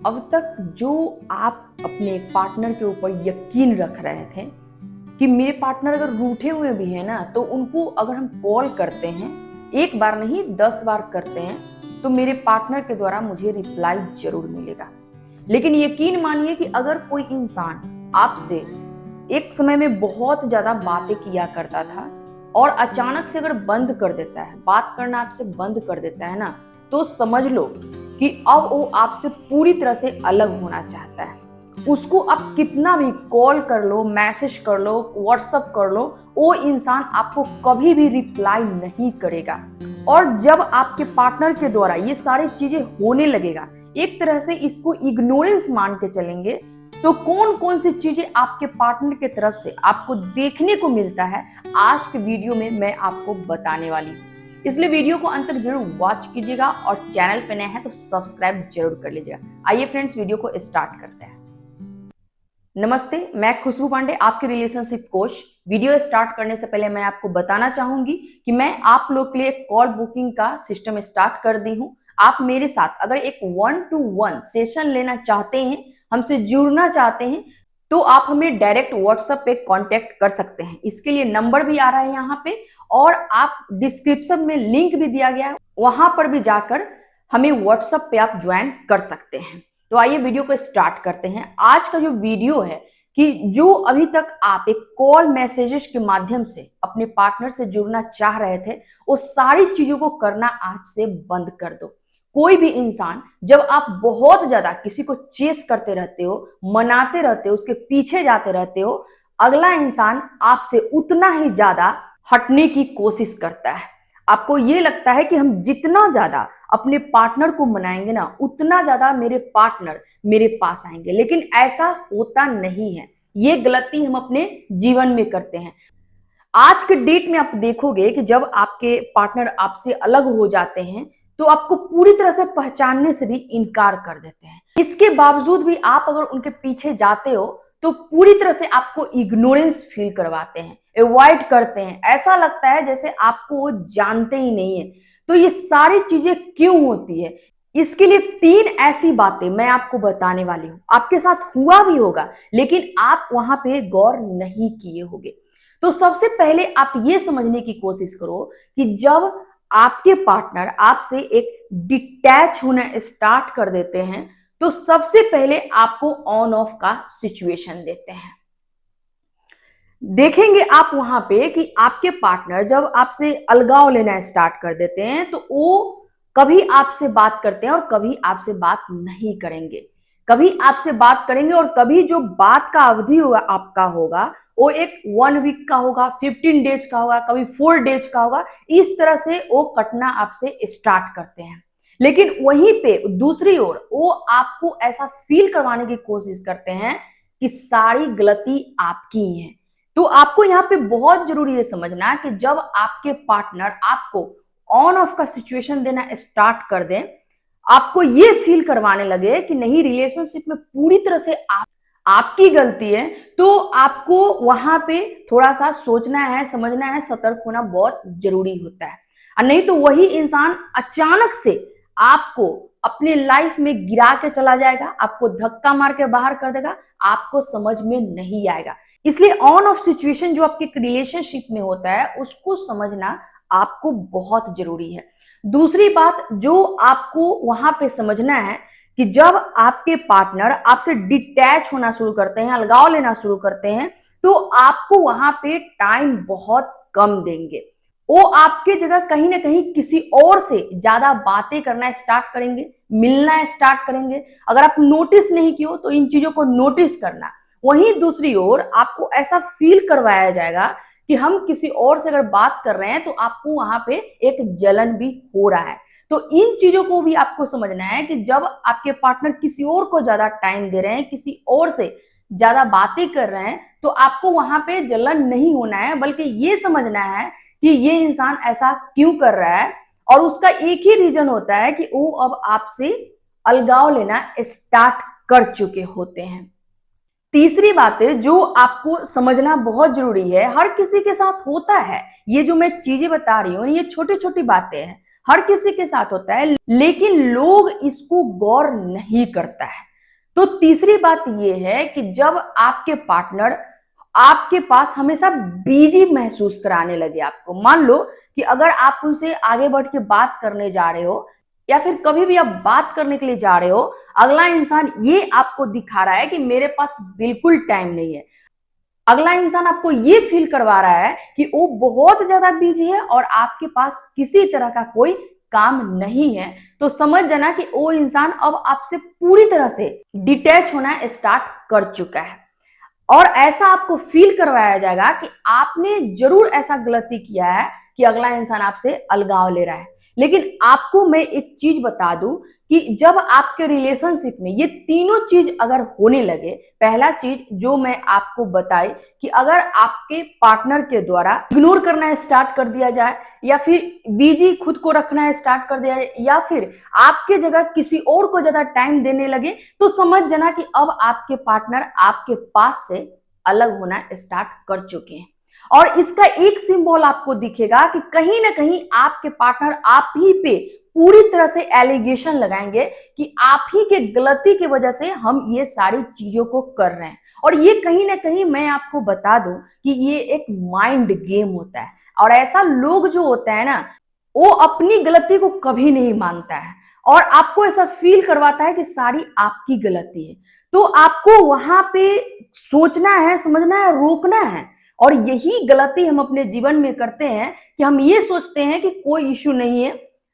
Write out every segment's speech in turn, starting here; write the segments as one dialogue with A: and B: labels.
A: अब तक जो आप अपने पार्टनर के ऊपर यकीन रख रहे थे कि मेरे पार्टनर अगर रूठे हुए भी हैं ना तो उनको अगर हम कॉल करते हैं, एक बार नहीं 10 बार करते हैं, तो मेरे पार्टनर के द्वारा मुझे रिप्लाई जरूर मिलेगा। लेकिन यकीन मानिए कि अगर कोई इंसान आपसे एक समय में बहुत ज्यादा बातें किया करता था और अचानक से अगर बंद कर देता है, बात करना आपसे बंद कर देता है ना, तो समझ लो कि अब वो आपसे पूरी तरह से अलग होना चाहता है। उसको आप कितना भी कॉल कर लो, मैसेज कर लो, व्हाट्सअप कर लो, वो इंसान आपको कभी भी रिप्लाई नहीं करेगा। और जब आपके पार्टनर के द्वारा ये सारी चीजें होने लगेगा, एक तरह से इसको इग्नोरेंस मान के चलेंगे, तो कौन कौन सी चीजें आपके पार्टनर की तरफ से आपको देखने को मिलता है, आज के वीडियो में मैं आपको बताने वाली हूँ। इसलिए वीडियो को अंत तक जरूर वॉच कीजिएगा और चैनल पे नए हैं तो सब्सक्राइब जरूर कर लीजिएगा। आइए फ्रेंड्स, वीडियो को स्टार्ट करते हैं। नमस्ते, मैं खुशबू पांडे, आपकी रिलेशनशिप कोच। वीडियो स्टार्ट करने से पहले मैं आपको बताना चाहूंगी कि मैं आप लोग के लिए कॉल बुकिंग का सिस्टम स्टार्ट कर दी हूं। आप मेरे साथ अगर एक 1-to-1 सेशन लेना चाहते हैं, हमसे जुड़ना चाहते हैं, तो आप हमें डायरेक्ट व्हाट्सएप पे कांटेक्ट कर सकते हैं। इसके लिए नंबर भी आ रहा है यहाँ पे, और आप डिस्क्रिप्शन में लिंक भी दिया गया है, वहां पर भी जाकर हमें व्हाट्सएप पे आप ज्वाइन कर सकते हैं। तो आइए वीडियो को स्टार्ट करते हैं। आज का जो वीडियो है कि जो अभी तक आप एक कॉल मैसेजेस के माध्यम से अपने पार्टनर से जुड़ना चाह रहे थे, वो सारी चीजों को करना आज से बंद कर दो। कोई भी इंसान, जब आप बहुत ज्यादा किसी को चेस करते रहते हो, मनाते रहते हो, उसके पीछे जाते रहते हो, अगला इंसान आपसे उतना ही ज्यादा हटने की कोशिश करता है। आपको ये लगता है कि हम जितना ज्यादा अपने पार्टनर को मनाएंगे ना, उतना ज्यादा मेरे पार्टनर मेरे पास आएंगे, लेकिन ऐसा होता नहीं है। ये गलती हम अपने जीवन में करते हैं। आज के डेट में आप देखोगे कि जब आपके पार्टनर आपसे अलग हो जाते हैं, तो आपको पूरी तरह से पहचानने से भी इनकार कर देते हैं। इसके बावजूद भी आप अगर उनके पीछे जाते हो, तो पूरी तरह से आपको इग्नोरेंस फील करवाते हैं, अवॉइड करते हैं। ऐसा लगता है जैसे आपको वो जानते ही नहीं है। तो ये सारी चीजें क्यों होती है? इसके लिए 3 ऐसी बातें मैं आपको बताने वाली हूं। आपके साथ हुआ भी होगा, लेकिन आप वहां पे गौर नहीं किए होंगे। तो सबसे पहले आप ये समझने की कोशिश करो कि जब आपके पार्टनर आपसे एक डिटैच होना स्टार्ट कर देते हैं, तो सबसे पहले आपको ऑन ऑफ का सिचुएशन देते हैं। देखेंगे आप वहां पे कि आपके पार्टनर जब आपसे अलगाव लेना स्टार्ट कर देते हैं, तो वो कभी आपसे बात करते हैं और कभी आपसे बात नहीं करेंगे। कभी आपसे बात करेंगे और कभी जो बात का अवधि होगा आपका होगा, वो एक 1 वीक का होगा, 15 डेज का होगा, कभी 4 डेज का होगा। इस तरह से वो कटना आपसे स्टार्ट करते हैं। लेकिन वहीं पे दूसरी ओर वो आपको ऐसा फील करवाने की कोशिश करते हैं कि सारी गलती आपकी ही है। तो आपको यहाँ पे बहुत जरूरी है समझना कि जब आपके पार्टनर आपको ऑन ऑफ का सिचुएशन देना स्टार्ट कर दें, आपको ये फील करवाने लगे कि नहीं, रिलेशनशिप में पूरी तरह से आपकी गलती है, तो आपको वहां पे थोड़ा सा सोचना है, समझना है, सतर्क होना बहुत जरूरी होता है। और नहीं तो वही इंसान अचानक से आपको अपने लाइफ में गिरा के चला जाएगा, आपको धक्का मार के बाहर कर देगा, आपको समझ में नहीं आएगा। इसलिए ऑन ऑफ सिचुएशन जो आपके रिलेशनशिप में होता है, उसको समझना आपको बहुत जरूरी है। दूसरी बात जो आपको वहां पे समझना है कि जब आपके पार्टनर आपसे डिटैच होना शुरू करते हैं, अलगाव लेना शुरू करते हैं, तो आपको वहां पे टाइम बहुत कम देंगे। वो आपके जगह कहीं ना कहीं किसी और से ज्यादा बातें करना स्टार्ट करेंगे, मिलना स्टार्ट करेंगे। अगर आप नोटिस नहीं किए तो इन चीजों को नोटिस करना। वहीं दूसरी ओर आपको ऐसा फील करवाया जाएगा कि हम किसी और से अगर बात कर रहे हैं, तो आपको वहां पे एक जलन भी हो रहा है। तो इन चीजों को भी आपको समझना है कि जब आपके पार्टनर किसी और को ज्यादा टाइम दे रहे हैं, किसी और से ज्यादा बातें कर रहे हैं, तो आपको वहां पे जलन नहीं होना है, बल्कि ये समझना है कि ये इंसान ऐसा क्यों कर रहा है। और उसका एक ही रीजन होता है कि वो अब आपसे अलगाव लेना स्टार्ट कर चुके होते हैं। तीसरी बात है जो आपको समझना बहुत जरूरी है, हर किसी के साथ होता है। ये जो मैं चीजें बता रही हूं, ये छोटी छोटी बातें हैं, हर किसी के साथ होता है, लेकिन लोग इसको गौर नहीं करता है। तो तीसरी बात यह है कि जब आपके पार्टनर आपके पास हमेशा बिजी महसूस कराने लगे आपको, मान लो कि अगर आप उनसे आगे बढ़ के बात करने जा रहे हो या फिर कभी भी आप बात करने के लिए जा रहे हो, अगला इंसान ये आपको दिखा रहा है कि मेरे पास बिल्कुल टाइम नहीं है, अगला इंसान आपको ये फील करवा रहा है कि वो बहुत ज्यादा बिजी है और आपके पास किसी तरह का कोई काम नहीं है, तो समझ जाना कि वो इंसान अब आपसे पूरी तरह से डिटैच होना स्टार्ट कर चुका है। और ऐसा आपको फील करवाया जाएगा कि आपने जरूर ऐसा गलती किया है कि अगला इंसान आपसे अलगाव ले रहा है। लेकिन आपको मैं एक चीज बता दूं कि जब आपके रिलेशनशिप में ये तीनों चीज अगर होने लगे, पहला चीज जो मैं आपको बताई कि अगर आपके पार्टनर के द्वारा इग्नोर करना स्टार्ट कर दिया जाए या फिर बिजी खुद को रखना स्टार्ट कर दिया जाए या फिर आपके जगह किसी और को ज्यादा टाइम देने लगे, तो समझ जाना कि अब आपके पार्टनर आपके पास से अलग होना स्टार्ट कर चुके हैं। और इसका एक सिंबल आपको दिखेगा कि कहीं ना कहीं आपके पार्टनर आप ही पे पूरी तरह से एलिगेशन लगाएंगे कि आप ही के गलती की वजह से हम ये सारी चीजों को कर रहे हैं। और ये कहीं ना कहीं मैं आपको बता दूं कि ये एक माइंड गेम होता है, और ऐसा लोग जो होता है ना, वो अपनी गलती को कभी नहीं मानता है और आपको ऐसा फील करवाता है कि सारी आपकी गलती है। तो आपको वहां पे सोचना है, समझना है, रोकना है। और यही गलती हम अपने जीवन में करते हैं कि हम ये सोचते हैं कि कोई इश्यू नहीं है,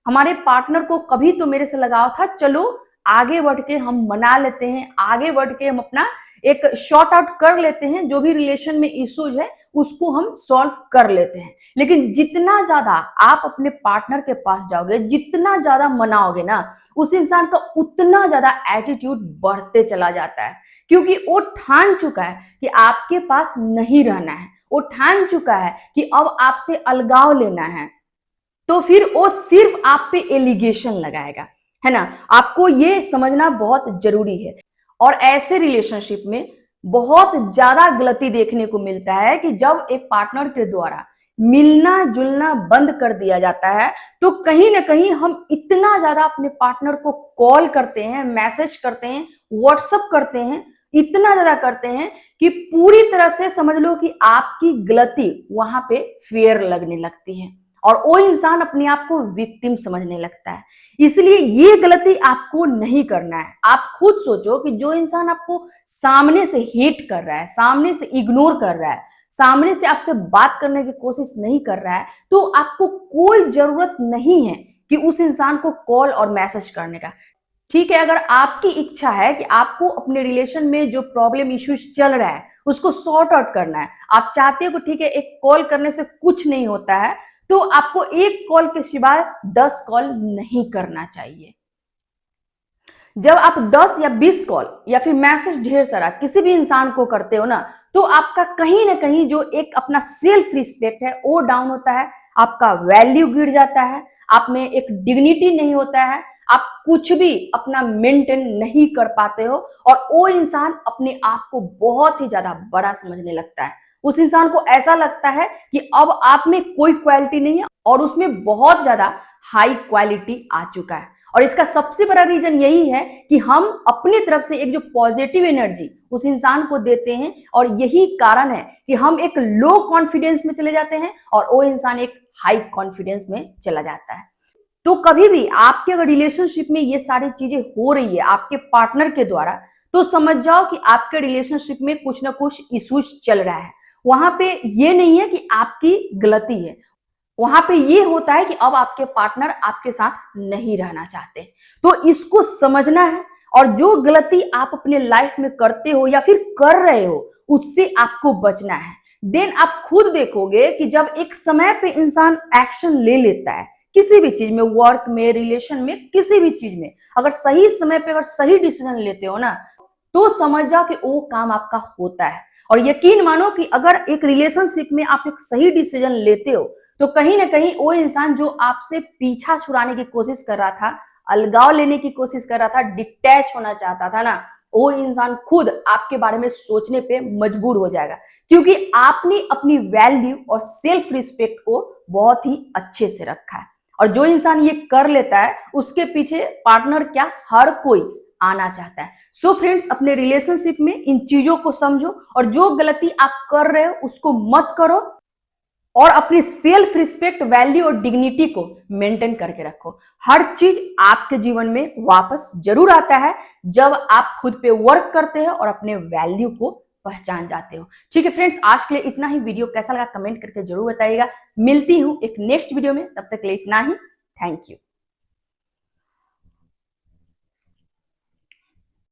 A: हमारे पार्टनर को कभी तो मेरे से लगाव था, चलो आगे बढ़ के हम मना लेते हैं, आगे बढ़ के हम अपना एक शॉर्ट आउट कर लेते हैं, जो भी रिलेशन में इश्यूज है उसको हम सॉल्व कर लेते हैं। लेकिन जितना ज्यादा आप अपने पार्टनर के पास जाओगे, जितना ज्यादा मनाओगे ना, उस इंसान का उतना ज्यादा एटीट्यूड बढ़ते चला जाता है, क्योंकि वो ठान चुका है कि आपके पास नहीं रहना है, वो ठान चुका है कि अब आपसे अलगाव लेना है। तो फिर वो सिर्फ आप पे एलिगेशन लगाएगा, है ना। आपको ये समझना बहुत जरूरी है। और ऐसे रिलेशनशिप में बहुत ज्यादा गलती देखने को मिलता है कि जब एक पार्टनर के द्वारा मिलना जुलना बंद कर दिया जाता है, तो कहीं ना कहीं हम इतना ज्यादा अपने पार्टनर को कॉल करते हैं, मैसेज करते हैं, व्हाट्सअप करते हैं, इतना ज्यादा करते हैं कि पूरी तरह से समझ लो कि आपकी गलती वहां पे फेयर लगने लगती है और वो इंसान अपने आप को विक्टिम समझने लगता है। इसलिए ये गलती आपको नहीं करना है। आप खुद सोचो कि जो इंसान आपको सामने से हेट कर रहा है, सामने से इग्नोर कर रहा है, सामने से आपसे बात करने की कोशिश नहीं कर रहा है, तो आपको कोई जरूरत नहीं है कि उस इंसान को कॉल और मैसेज करने का। ठीक है, अगर आपकी इच्छा है कि आपको अपने रिलेशन में जो प्रॉब्लम इश्यूज चल रहा है उसको सॉर्ट आउट करना है, आप चाहते हो कि ठीक है एक कॉल करने से कुछ नहीं होता है, तो आपको एक कॉल के सिवाय 10 कॉल नहीं करना चाहिए। जब आप 10 या 20 कॉल या फिर मैसेज ढेर सारा किसी भी इंसान को करते हो ना, तो आपका कहीं ना कहीं जो एक अपना सेल्फ रिस्पेक्ट है वो डाउन होता है, आपका वैल्यू गिर जाता है, आप में एक डिग्निटी नहीं होता है, आप कुछ भी अपना मेंटेन नहीं कर पाते हो और वो इंसान अपने आप को बहुत ही ज्यादा बड़ा समझने लगता है। उस इंसान को ऐसा लगता है कि अब आप में कोई क्वालिटी नहीं है और उसमें बहुत ज्यादा हाई क्वालिटी आ चुका है। और इसका सबसे बड़ा रीजन यही है कि हम अपनी तरफ से एक जो पॉजिटिव एनर्जी उस इंसान को देते हैं, और यही कारण है कि हम एक लो कॉन्फिडेंस में चले जाते हैं और वो इंसान एक हाई कॉन्फिडेंस में चला जाता है। तो कभी भी आपके अगर रिलेशनशिप में ये सारी चीजें हो रही है आपके पार्टनर के द्वारा, तो समझ जाओ कि आपके रिलेशनशिप में कुछ ना कुछ इश्यूज चल रहा है। वहां पे ये नहीं है कि आपकी गलती है, वहां पे ये होता है कि अब आपके पार्टनर आपके साथ नहीं रहना चाहते। तो इसको समझना है, और जो गलती आप अपने लाइफ में करते हो या फिर कर रहे हो उससे आपको बचना है। देन आप खुद देखोगे कि जब एक समय पे इंसान एक्शन ले लेता है किसी भी चीज में, वर्क में, रिलेशन में, किसी भी चीज में, अगर सही समय पे अगर सही डिसीजन लेते हो ना, तो समझ जाओ कि वो काम आपका होता है। और यकीन मानो कि अगर एक रिलेशनशिप में आप एक सही डिसीजन लेते हो, तो कहीं ना कहीं वो इंसान जो आपसे पीछा छुड़ाने की कोशिश कर रहा था, अलगाव लेने की कोशिश कर रहा था, डिटैच होना चाहता था ना, वो इंसान खुद आपके बारे में सोचने पे मजबूर हो जाएगा, क्योंकि आपने अपनी वैल्यू और सेल्फ रिस्पेक्ट को बहुत ही अच्छे से रखा है। और जो इंसान ये कर लेता है उसके पीछे पार्टनर क्या, हर कोई आना चाहता है। सो फ्रेंड्स, अपने रिलेशनशिप में इन चीजों को समझो और जो गलती आप कर रहे हो उसको मत करो और अपनी सेल्फ रिस्पेक्ट, वैल्यू और डिग्निटी को मेंटेन करके रखो। हर चीज आपके जीवन में वापस जरूर आता है जब आप खुद पे वर्क करते हो और अपने वैल्यू को पहचान जाते हो। ठीक है फ्रेंड्स, आज के लिए इतना ही। वीडियो कैसा लगा कमेंट करके जरूर बताइएगा। मिलती हूं एक नेक्स्ट वीडियो में, तब तक के लिए इतना ही। Thank you.